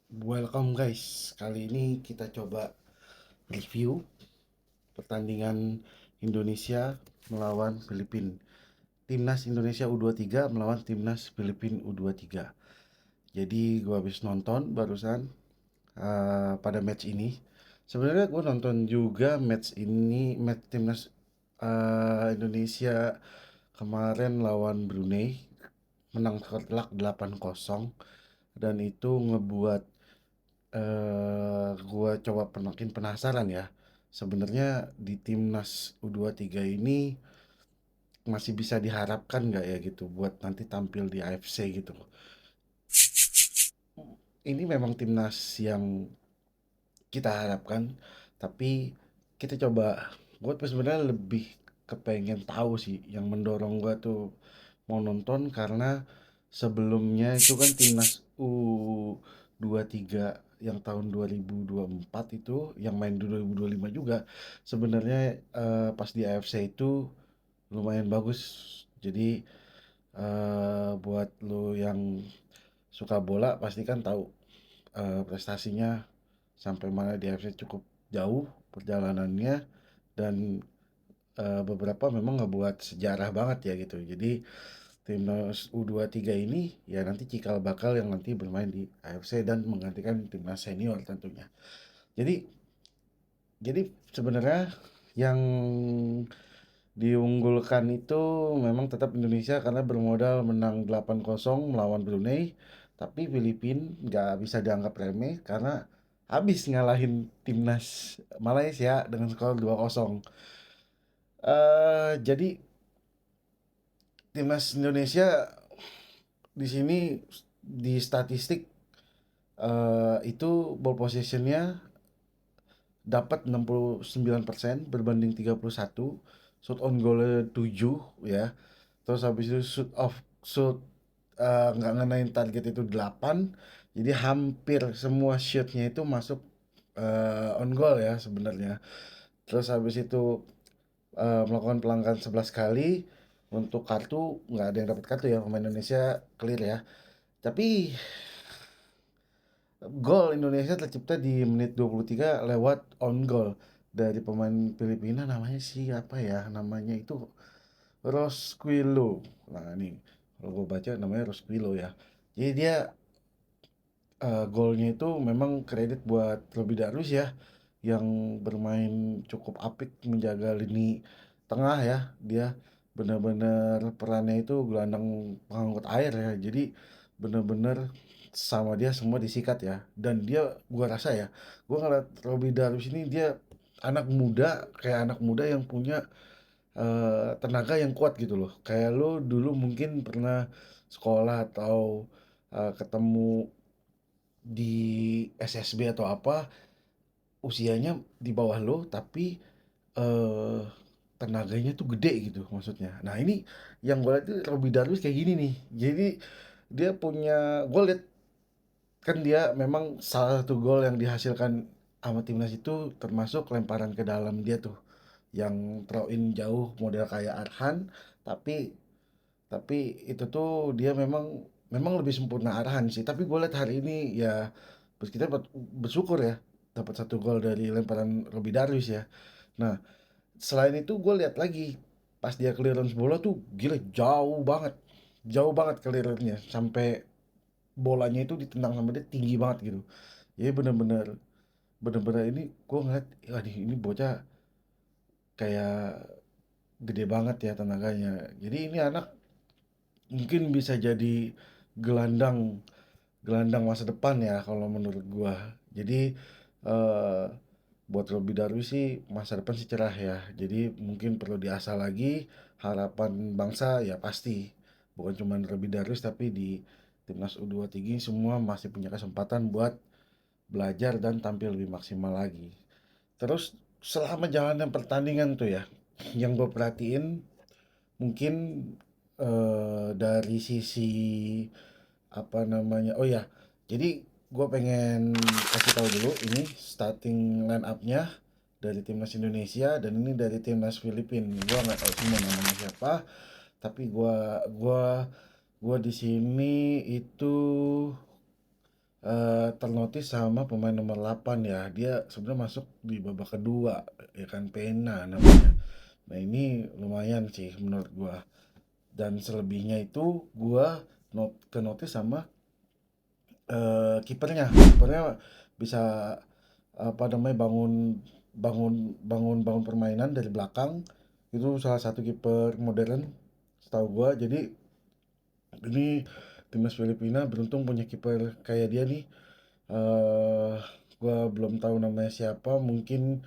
Welcome guys, kali ini kita coba review pertandingan Indonesia melawan Filipina. Timnas Indonesia U23 melawan Timnas Filipina U23. Jadi gue habis nonton barusan pada match ini. Sebenarnya gue nonton juga match ini, match Timnas Indonesia kemarin lawan Brunei, menang telak 8-0, dan itu ngebuat gua coba makin penasaran ya. Sebenarnya di timnas U23 ini masih bisa diharapkan nggak ya gitu buat nanti tampil di AFC gitu. Ini memang timnas yang kita harapkan, tapi kita coba. Gue sebenarnya lebih kepengen tahu sih yang mendorong gua tuh mau nonton karena sebelumnya itu kan timnas U23 yang tahun 2024 itu yang main di 2025 juga sebenarnya pas di AFC itu lumayan bagus. Jadi buat lo yang suka bola pasti kan tahu prestasinya sampai mana di AFC cukup jauh perjalanannya, dan beberapa memang ngebuat sejarah banget ya gitu. Jadi timnas U23 ini ya nanti cikal bakal yang nanti bermain di AFC dan menggantikan timnas senior tentunya. Jadi sebenarnya yang diunggulkan itu memang tetap Indonesia karena bermodal menang 8-0 melawan Brunei, tapi Filipina nggak bisa dianggap remeh karena habis ngalahin timnas Malaysia dengan skor 2-0. Jadi timnas Indonesia di sini di statistik itu ball possessionnya dapat 69% berbanding 31, shoot on goal 7 ya. Terus habis itu shoot nggak ngenain target itu 8. Jadi hampir semua shootnya itu masuk on goal ya sebenarnya. Terus habis itu melakukan pelanggaran 11 kali. Untuk kartu nggak ada yang dapat kartu ya, pemain Indonesia clear ya. Tapi gol Indonesia tercipta di menit 23 lewat on goal dari pemain Filipina, namanya siapa ya? Namanya itu Rosquillo. Nah, ini kalau gue baca namanya Rosquillo ya. Jadi dia golnya itu memang kredit buat Roby Darwis ya, yang bermain cukup apik menjaga lini tengah ya. Dia benar-benar perannya itu gelandang pengangkut air ya. Jadi benar-benar sama dia semua disikat ya. Dan dia gua rasa ya, gua ngeliat Roby Darwis ini dia anak muda, kayak anak muda yang punya tenaga yang kuat gitu loh. Kayak lo dulu mungkin pernah sekolah atau ketemu di SSB atau apa, usianya di bawah lo tapi eh tenaganya tuh gede gitu maksudnya. Nah ini yang gue lihat tuh Robby Darwis kayak gini nih. Jadi dia punya, gue lihat kan dia memang salah satu gol yang dihasilkan sama timnas itu termasuk lemparan ke dalam dia tuh, yang throw in jauh model kayak Arhan, tapi itu tuh dia memang memang lebih sempurna Arhan sih. Tapi gue lihat hari ini ya, kita bersyukur ya dapat satu gol dari lemparan Robby Darwis ya. Nah, selain itu gue lihat lagi pas dia clearance bola tuh gila jauh banget clearance-nya, sampai bolanya itu ditendang sama dia tinggi banget gitu. Jadi bener-bener ini gue ngeliat, aduh ini bocah kayak gede banget ya tenaganya. Jadi ini anak mungkin bisa jadi gelandang gelandang masa depan ya kalau menurut gua. Jadi eh buat Robby Darwis sih masa depan sih cerah ya. Jadi mungkin perlu diasah lagi. Harapan bangsa ya pasti bukan cuma Robby Darwis, tapi di timnas U23 semua masih punya kesempatan buat belajar dan tampil lebih maksimal lagi. Terus selama jalannya pertandingan tuh ya, yang gue perhatiin mungkin dari sisi apa namanya, oh ya, jadi gue pengen kasih tahu dulu ini starting line up-nya dari timnas Indonesia dan ini dari timnas Filipina. Gue nggak tahu semua namanya siapa, tapi gua di sini itu ternotis sama pemain nomor 8 ya. Dia sebenarnya masuk di babak kedua, ya kan, Pena namanya. Nah ini lumayan sih menurut gua. Dan selebihnya itu gua ke notice sama kipernya bisa apa namanya bangun bangun bangun permainan dari belakang. Itu salah satu kiper modern setahu gua. Jadi ini timnas Filipina beruntung punya kiper kayak dia nih. eh gua belum tahu namanya siapa, mungkin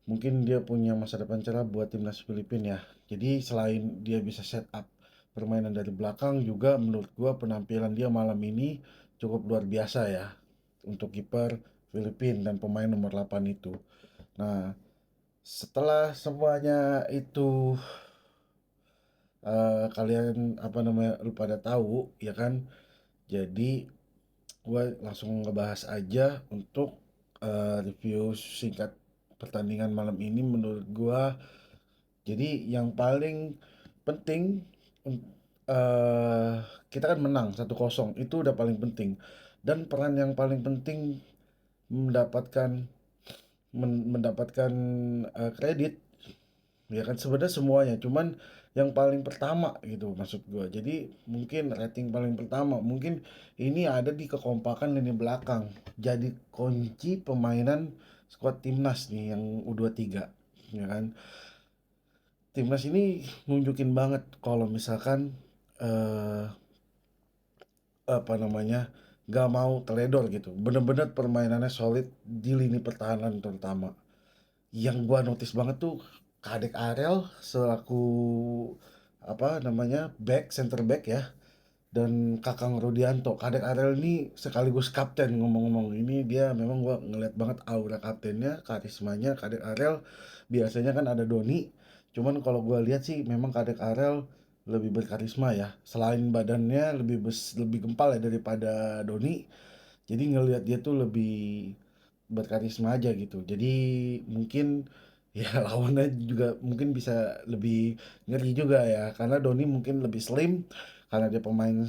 mungkin dia punya masa depan cerah buat timnas Filipina ya. Jadi selain dia bisa set up permainan dari belakang, juga menurut gua penampilan dia malam ini cukup luar biasa ya untuk kiper Filipina dan pemain nomor 8 itu. Nah, setelah semuanya itu kalian apa namanya lu pada tahu ya kan. Jadi gue langsung ngebahas aja untuk review singkat pertandingan malam ini menurut gue. Jadi yang paling penting, eh kita kan menang 1-0 itu udah paling penting, dan peran yang paling penting mendapatkan mendapatkan kredit ya kan, sebenarnya semuanya, cuman yang paling pertama gitu maksud gua. Jadi mungkin rating paling pertama mungkin ini ada di kekompakan lini belakang, jadi kunci pemainan skuad timnas nih yang U23 ya kan. Timnas ini nunjukin banget kalau misalkan eh apa namanya gak mau teledor gitu, bener-bener permainannya solid di lini pertahanan terutama. Yang gua notice banget tuh Kadek Arel selaku apa namanya back center back ya, dan Kakang Rudianto. Kadek Arel ini sekaligus kapten, ngomong-ngomong ini dia memang gua ngeliat banget aura kaptennya, karismanya Kadek Arel. Biasanya kan ada Doni, cuman kalau gua lihat sih memang Kadek Arel lebih berkarisma ya. Selain badannya lebih gempal ya daripada Doni, jadi ngelihat dia tuh lebih berkarisma aja gitu. Jadi mungkin ya lawannya juga mungkin bisa lebih ngeri juga ya, karena Doni mungkin lebih slim karena dia pemain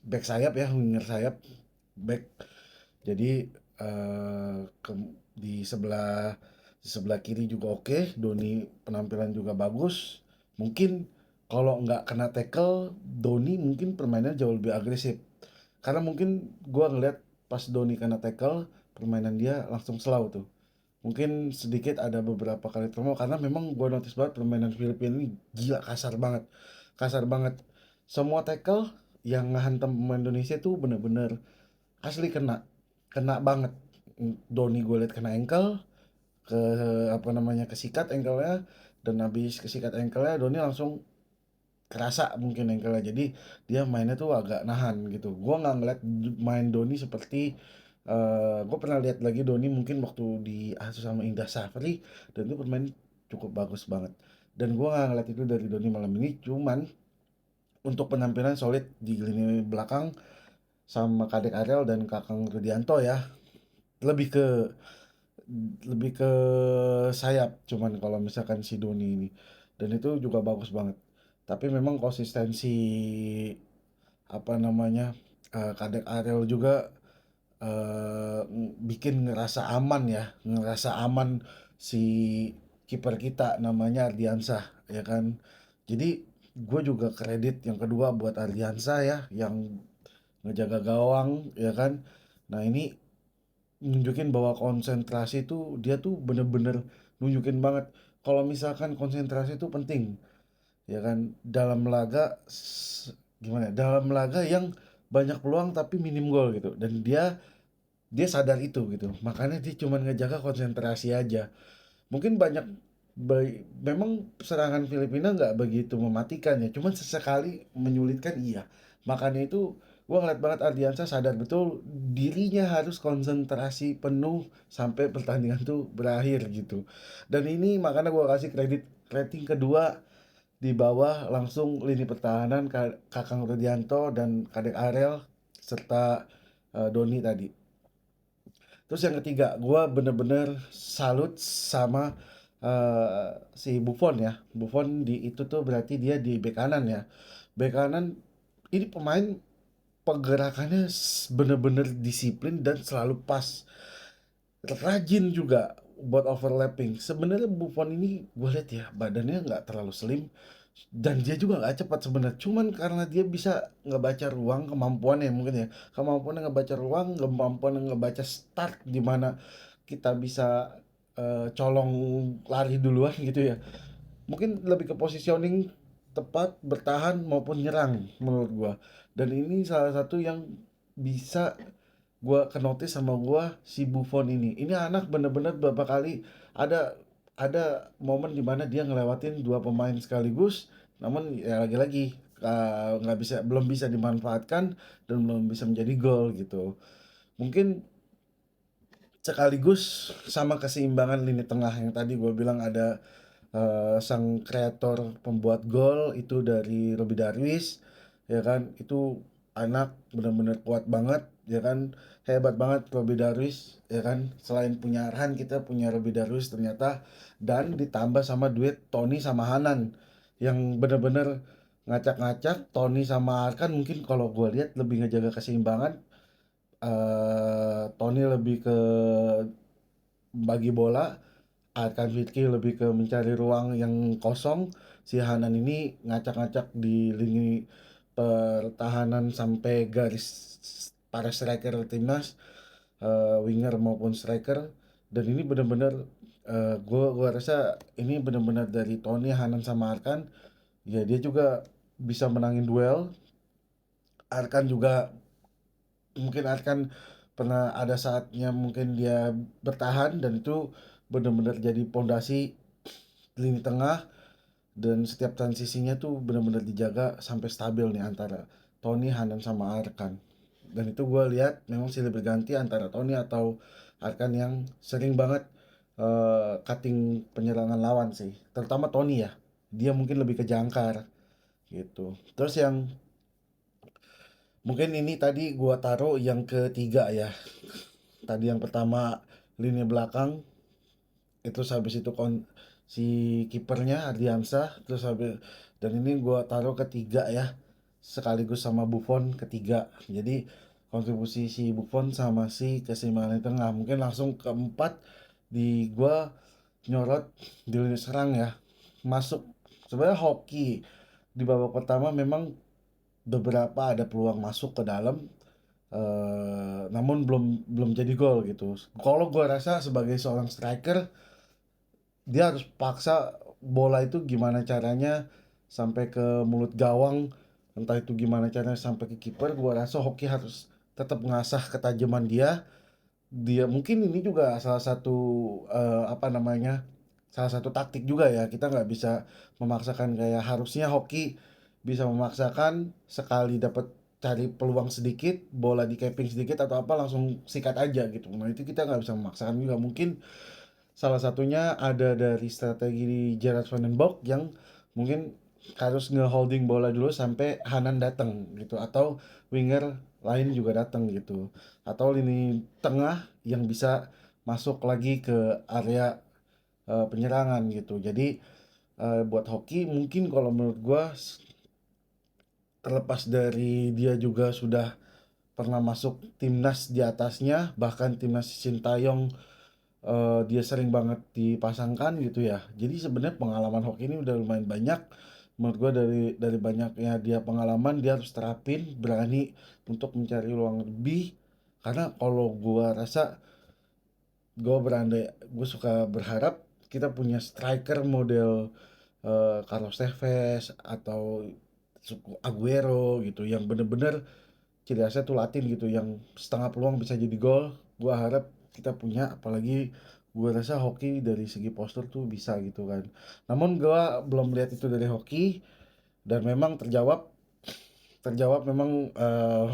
back sayap ya, winger sayap back. Jadi di sebelah kiri juga oke, Doni penampilan juga bagus. Mungkin kalau nggak kena tackle, Doni mungkin permainannya jauh lebih agresif. Karena mungkin gua ngeliat pas Doni kena tackle, permainan dia langsung slow tuh. Mungkin sedikit ada beberapa kali trauma, karena memang gua notice banget permainan Filipina ini gila kasar banget. Kasar banget. Semua tackle yang ngehantam pemain Indonesia tuh bener-bener asli kena. Kena banget. Doni gue liat kena ankle, ke apa namanya kesikat ankle-nya, dan habis kesikat ankle-nya Doni langsung kerasa mungkin ankle-nya, jadi dia mainnya tuh agak nahan gitu. Gua nggak ngeliat main Doni seperti gue pernah lihat lagi Doni mungkin waktu di Asus sama Indah Safri, dan itu bermain cukup bagus banget. Dan gua nggak ngeliat itu dari Doni malam ini, cuman untuk penampilan solid di lini belakang sama Kadek Ariel dan Kakang Rudianto ya, lebih ke lebih ke sayap cuman kalau misalkan si Doni ini, dan itu juga bagus banget. Tapi memang konsistensi apa namanya Kadek Ariel juga bikin ngerasa aman si kiper kita namanya Ardiansah ya kan. Jadi gue juga kredit yang kedua buat Ardiansah ya, yang ngejaga gawang ya kan. Nah ini nunjukin bahwa konsentrasi tuh dia tuh bener-bener nunjukin banget kalau misalkan konsentrasi itu penting ya kan, dalam laga gimana ya, dalam laga yang banyak peluang tapi minim gol gitu, dan dia dia sadar itu gitu, makanya dia cuma ngejaga konsentrasi aja. Mungkin memang serangan Filipina nggak begitu mematikan ya, cuman sesekali menyulitkan iya. Makanya itu gua ngeliat banget Ardiansa sadar betul dirinya harus konsentrasi penuh sampai pertandingan tuh berakhir gitu. Dan ini makanya gua kasih kredit rating kedua di bawah langsung lini pertahanan Kakang Rudianto dan Kadek Arel serta Doni tadi. Terus yang ketiga, gue bener-bener salut sama si Buffon ya. Buffon di itu tuh berarti dia di bek kanan ya. Bek kanan ini pemain pergerakannya bener-bener disiplin dan selalu pas. Rajin juga buat overlapping. Sebenarnya Buffon ini gue lihat ya badannya nggak terlalu slim dan dia juga nggak cepat sebenarnya. Cuman karena dia bisa ngebaca ruang kemampuannya mungkin ya, kemampuannya ngebaca ruang, kemampuan ngebaca start di mana kita bisa colong lari duluan gitu ya. Mungkin lebih ke positioning tepat, bertahan maupun nyerang menurut gua. Dan ini salah satu yang bisa gua kenotis sama gua si Buffon ini. Ini anak bener-bener beberapa kali ada momen dimana dia ngelewatin dua pemain sekaligus, namun ya lagi-lagi nggak bisa belum bisa dimanfaatkan dan belum bisa menjadi gol gitu. Mungkin sekaligus sama keseimbangan lini tengah yang tadi gue bilang ada sang kreator pembuat gol itu dari Robby Darwis ya kan, itu anak benar-benar kuat banget ya kan, hebat banget Robby Darwis ya kan, selain punya Arhan kita punya Robby Darwis ternyata, dan ditambah sama duet Tony sama Hanan yang benar-benar ngacak-ngacak. Tony sama Arkan mungkin kalau gue lihat lebih ngejaga keseimbangan, Tony lebih ke bagi bola, Arkan Fitri lebih ke mencari ruang yang kosong. Si Hanan ini ngacak-ngacak di lini pertahanan sampai garis para striker timnas, winger maupun striker. Dan ini benar-benar gua rasa ini benar-benar dari Tony, Hanan sama Arkan. Ya dia juga bisa menangin duel. Arkan juga mungkin Arkan pernah ada saatnya mungkin dia bertahan dan itu benar-benar jadi pondasi lini tengah, dan setiap transisinya tuh benar-benar dijaga sampai stabil nih antara Tony, Hanan sama Arkan. Dan itu gue lihat memang silih berganti antara Tony atau Arkan yang sering banget cutting penyerangan lawan sih. Terutama Tony ya. Dia mungkin lebih ke jangkar gitu. Terus yang mungkin ini tadi gua taruh yang ketiga ya. Tadi yang pertama lini belakang, itu habis itu si kipernya Ardiansah, terus habis, dan ini gua taruh ketiga ya sekaligus sama Buffon ketiga. Jadi kontribusi si Buffon sama si keseimbangan di tengah. Mungkin langsung keempat di gua nyorot di lini serang ya, masuk sebenarnya hoki di babak pertama memang beberapa ada peluang masuk ke dalam, namun belum belum jadi gol gitu. Kalau gue rasa sebagai seorang striker dia harus paksa bola itu gimana caranya sampai ke mulut gawang, entah itu gimana caranya sampai ke kiper. Gue rasa Hoki harus tetap mengasah ketajaman dia. Dia mungkin ini juga salah satu apa namanya, salah satu taktik juga ya, kita nggak bisa memaksakan kayak harusnya Hoki bisa memaksakan sekali dapat cari peluang sedikit, bola di capping sedikit atau apa langsung sikat aja gitu. Nah itu kita nggak bisa memaksakan juga. Mungkin salah satunya ada dari strategi Gerard Van den Bok yang mungkin harus nge-holding bola dulu sampai Hanan datang gitu, atau winger lain juga datang gitu, atau lini tengah yang bisa masuk lagi ke area penyerangan gitu. Jadi buat Hoki mungkin kalau menurut gua terlepas dari dia juga sudah pernah masuk timnas di atasnya, bahkan timnas Sintayong dia sering banget dipasangkan gitu ya. Jadi sebenarnya pengalaman hoki ini udah lumayan banyak. Menurut gua dari banyaknya dia pengalaman, dia harus terapin, berani untuk mencari ruang lebih. Karena kalau gua rasa, gua berandai, gue suka berharap kita punya striker model Carlos Tevez atau Aguero gitu yang bener-bener ciri khasnya tuh Latin gitu, yang setengah peluang bisa jadi gol. Gua harap kita punya, apalagi gua rasa hoki dari segi postur tuh bisa gitu kan. Namun gua belum lihat itu dari hoki, dan memang terjawab memang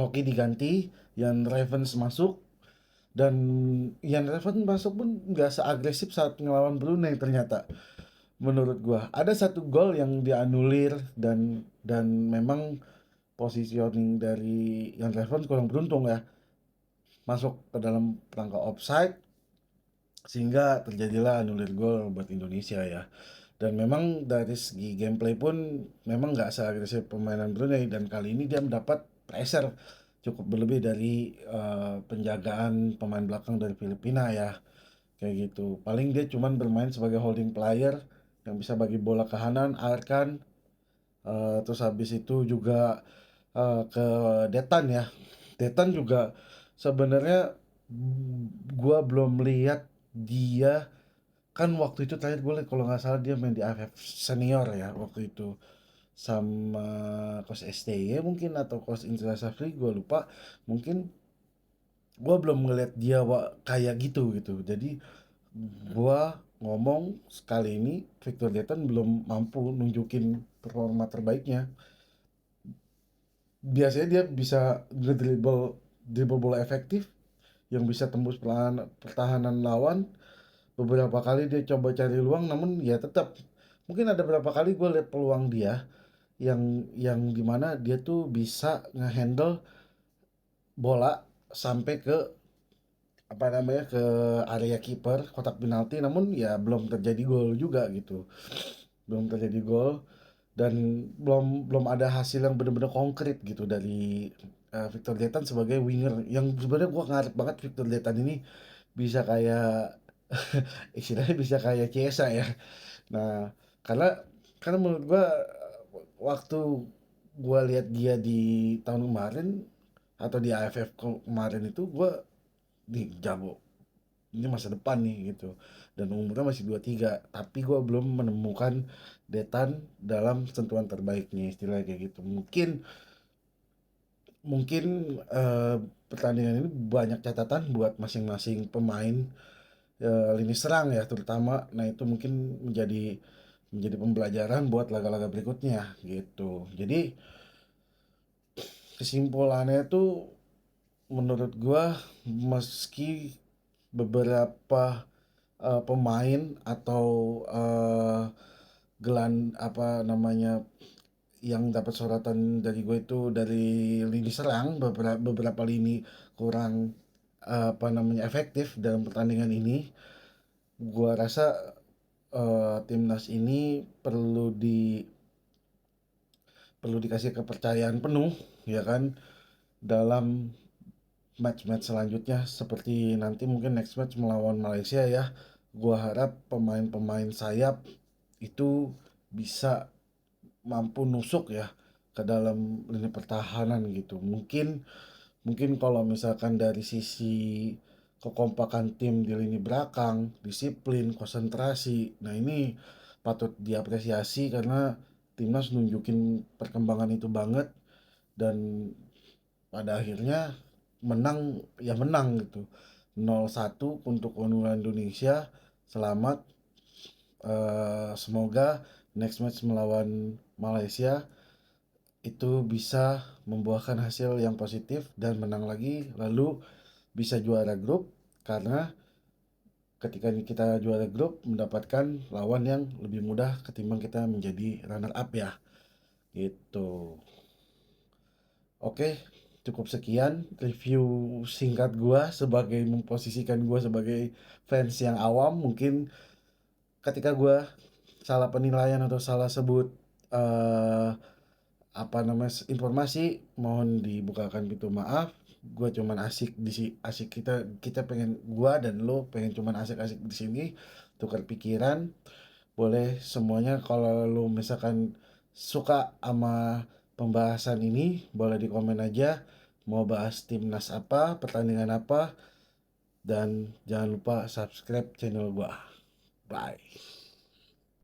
hoki diganti, Yan Ravens masuk, dan Yan Ravens masuk pun nggak seagresif saat ngelawan Brunei ternyata. Menurut gua ada satu gol yang dianulir, dan memang positioning dari Yan Ravens kurang beruntung ya, masuk ke dalam rangka offside sehingga terjadilah anulir gol buat Indonesia ya. Dan memang dari segi gameplay pun memang nggak seagresif permainan Brunei, dan kali ini dia mendapat pressure cukup berlebih dari, penjagaan pemain belakang dari Filipina ya, kayak gitu. Paling dia cuman bermain sebagai holding player yang bisa bagi bola ke Hanan, Arkan, terus habis itu juga, ke Detan ya. Detan juga sebenarnya, gua belum lihat dia, kan waktu itu terakhir gue liat kalau nggak salah dia main di AFF senior ya waktu itu, sama Coach STY mungkin atau Coach Indra Safri gue lupa. Mungkin gue belum ngeliat dia kayak gitu gitu. Jadi gue ngomong sekali ini Victor Detan belum mampu nunjukin performa terbaiknya. Biasanya dia bisa ngedribble dribble bola efektif yang bisa tembus pertahanan lawan. Beberapa kali dia coba cari luang, namun ya tetap mungkin ada beberapa kali gue lihat peluang dia yang dimana dia tuh bisa ngehandle bola sampai ke apa namanya ke area kiper kotak penalti, namun ya belum terjadi gol juga gitu, belum terjadi gol. Dan belum belum ada hasil yang benar-benar konkret gitu dari Victor Detan sebagai winger yang sebenarnya gua ngarep banget Victor Detan ini bisa kayak istilahnya bisa kayak Chiesa ya. Nah, karena karena menurut gua waktu gua lihat dia di tahun kemarin atau di AFF kemarin itu gua nih jago, ini masa depan nih gitu, dan umurnya masih 23 tapi gua belum menemukan Detan dalam sentuhan terbaiknya istilahnya kayak gitu. Mungkin mungkin eh, pertandingan ini banyak catatan buat masing-masing pemain, lini serang ya terutama. Nah itu mungkin menjadi menjadi pembelajaran buat laga-laga berikutnya gitu. Jadi kesimpulannya tuh menurut gua, meski beberapa pemain atau eh, apa namanya yang dapat sorotan dari gue itu dari lini serang, beberapa lini kurang apa namanya efektif dalam pertandingan ini. Gua rasa timnas ini perlu dikasih kepercayaan penuh ya kan dalam match-match selanjutnya, seperti nanti mungkin next match melawan Malaysia ya. Gua harap pemain-pemain sayap itu bisa mampu nusuk ya ke dalam lini pertahanan gitu. Mungkin mungkin kalau misalkan dari sisi kekompakan tim di lini belakang, disiplin, konsentrasi, nah ini patut diapresiasi karena timnas nunjukin perkembangan itu banget. Dan pada akhirnya menang, ya menang gitu, 0-1 untuk keunggulan Indonesia. Selamat, semoga next match melawan Malaysia itu bisa membuahkan hasil yang positif dan menang lagi, lalu bisa juara grup. Karena ketika kita juara grup mendapatkan lawan yang lebih mudah ketimbang kita menjadi runner up ya gitu. Oke, cukup sekian review singkat gua sebagai memposisikan gua sebagai fans yang awam. Mungkin ketika gua salah penilaian atau salah sebut eh apa namanya informasi, mohon dibukakan pintu maaf. Gua cuman asik asik, kita kita pengen, gua dan lo pengen cuman asik-asik di sini tukar pikiran. Boleh semuanya, kalau lo misalkan suka sama pembahasan ini boleh di komen aja mau bahas timnas apa, pertandingan apa. Dan jangan lupa subscribe channel gua. Bye.